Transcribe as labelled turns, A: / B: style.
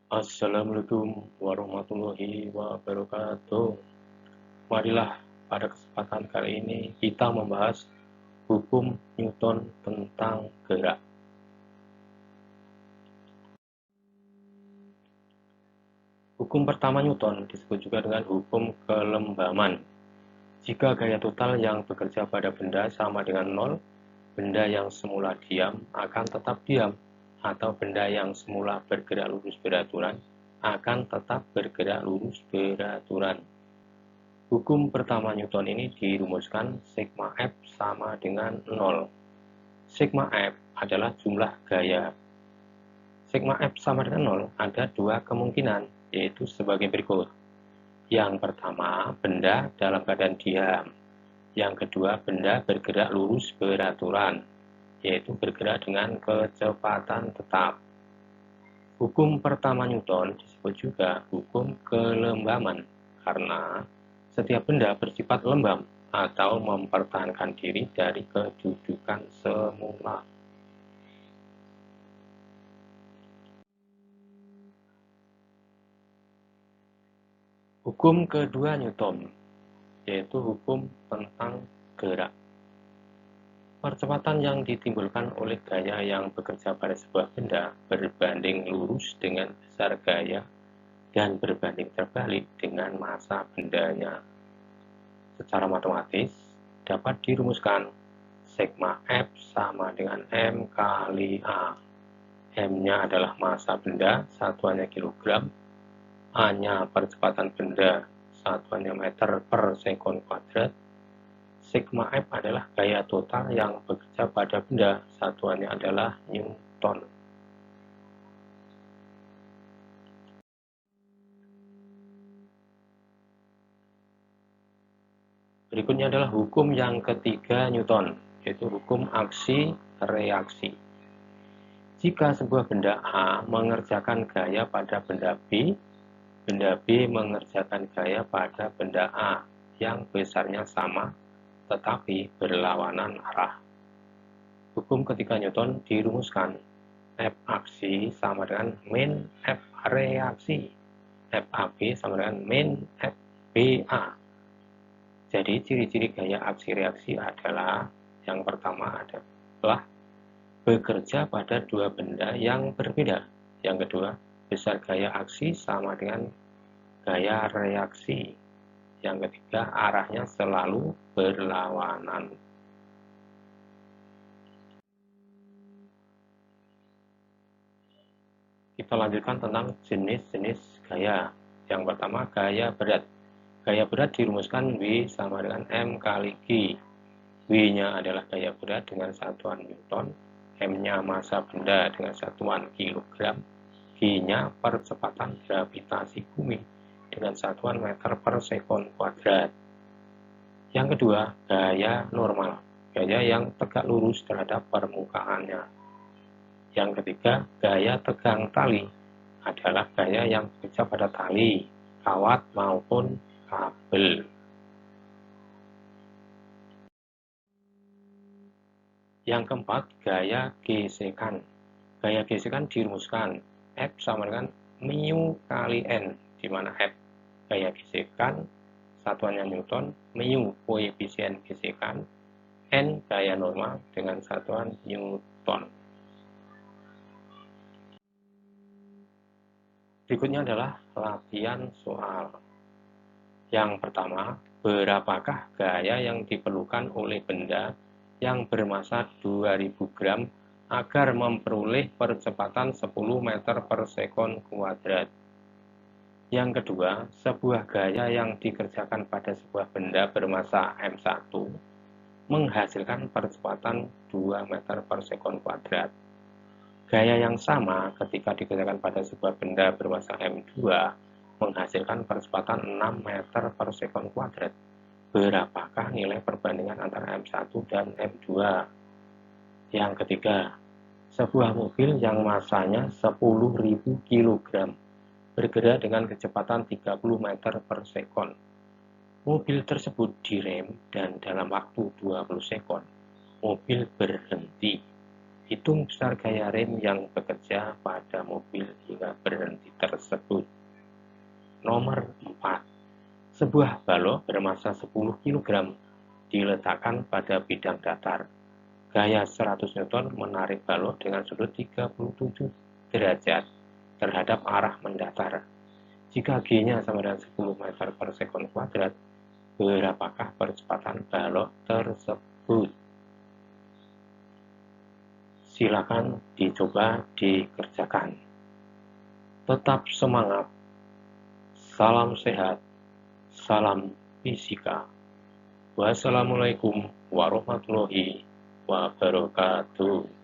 A: Assalamualaikum warahmatullahi wabarakatuh. Marilah pada kesempatan kali ini kita membahas hukum Newton tentang gerak. Hukum pertama Newton disebut juga dengan hukum kelembaman. Jika gaya total yang bekerja pada benda sama dengan nol, benda yang semula diam akan tetap diam, atau benda yang semula bergerak lurus beraturan akan tetap bergerak lurus beraturan. Hukum pertama Newton ini dirumuskan sigma F sama dengan 0. Sigma F adalah jumlah gaya. Sigma F sama dengan 0 ada dua kemungkinan, yaitu sebagai berikut. Yang pertama, benda dalam keadaan diam. Yang kedua, benda bergerak lurus beraturan, yaitu bergerak dengan kecepatan tetap. Hukum pertama Newton disebut juga hukum kelembaman, karena setiap benda bersifat lembab atau mempertahankan diri dari kedudukan semula. Hukum kedua Newton, yaitu hukum tentang gerak. Percepatan yang ditimbulkan oleh gaya yang bekerja pada sebuah benda berbanding lurus dengan besar gaya dan berbanding terbalik dengan massa bendanya. Secara matematis, dapat dirumuskan sigma F sama dengan M kali A. M-nya adalah massa benda, satuannya kilogram. A-nya percepatan benda, satuannya meter per sekon kuadrat. Sigma F adalah gaya total yang bekerja pada benda, satuannya adalah Newton. Berikutnya adalah hukum yang ketiga Newton, yaitu hukum aksi-reaksi. Jika sebuah benda A mengerjakan gaya pada benda B mengerjakan gaya pada benda A yang besarnya sama tetapi berlawanan arah. Hukum ketiga Newton dirumuskan. F aksi sama dengan min F reaksi. FAB sama dengan min FBA. Jadi ciri-ciri gaya aksi reaksi adalah yang pertama adalah bekerja pada dua benda yang berbeda. Yang kedua, besar gaya aksi sama dengan gaya reaksi. Yang ketiga, arahnya selalu berlawanan. Kita lanjutkan tentang jenis-jenis gaya. Yang pertama, gaya berat. Gaya berat dirumuskan W sama dengan M kali G. W-nya adalah gaya berat dengan satuan Newton, M-nya massa benda dengan satuan kilogram, G-nya percepatan gravitasi bumi dengan satuan meter per sekon kuadrat. Yang kedua, gaya normal, gaya yang tegak lurus terhadap permukaannya. Yang ketiga, gaya tegang tali adalah gaya yang bekerja pada tali, kawat maupun kabel. Yang keempat, gaya gesekan. Gaya gesekan dirumuskan F sama dengan mu kali N, di mana F gaya gesekan, satuannya Newton, mu koefisien gesekan, N gaya normal dengan satuan Newton. Berikutnya adalah latihan soal. Yang pertama, berapakah gaya yang diperlukan oleh benda yang bermassa 2000 gram agar memperoleh percepatan 10 meter per sekon kuadrat? Yang kedua, sebuah gaya yang dikerjakan pada sebuah benda bermassa M1 menghasilkan percepatan 2 meter per sekon kuadrat. Gaya yang sama ketika dikerjakan pada sebuah benda bermassa M2 menghasilkan percepatan 6 meter per sekon kuadrat. Berapakah nilai perbandingan antara M1 dan M2? Yang ketiga, sebuah mobil yang massanya 10.000 kg bergerak dengan kecepatan 30 meter per sekon. Mobil tersebut direm dan dalam waktu 20 sekon, mobil berhenti. Hitung besar gaya rem yang bekerja pada mobil hingga berhenti tersebut. Nomor 4. Sebuah balok bermasa 10 kg diletakkan pada bidang datar. Gaya 100 Newton menarik balok dengan sudut 37 derajat terhadap arah mendatar. Jika G-nya sama dengan 10 meter per sekon kuadrat, berapakah percepatan balok tersebut? Silakan dicoba dikerjakan. Tetap semangat. Salam sehat. Salam fisika. Wassalamualaikum warahmatullahi wabarakatuh.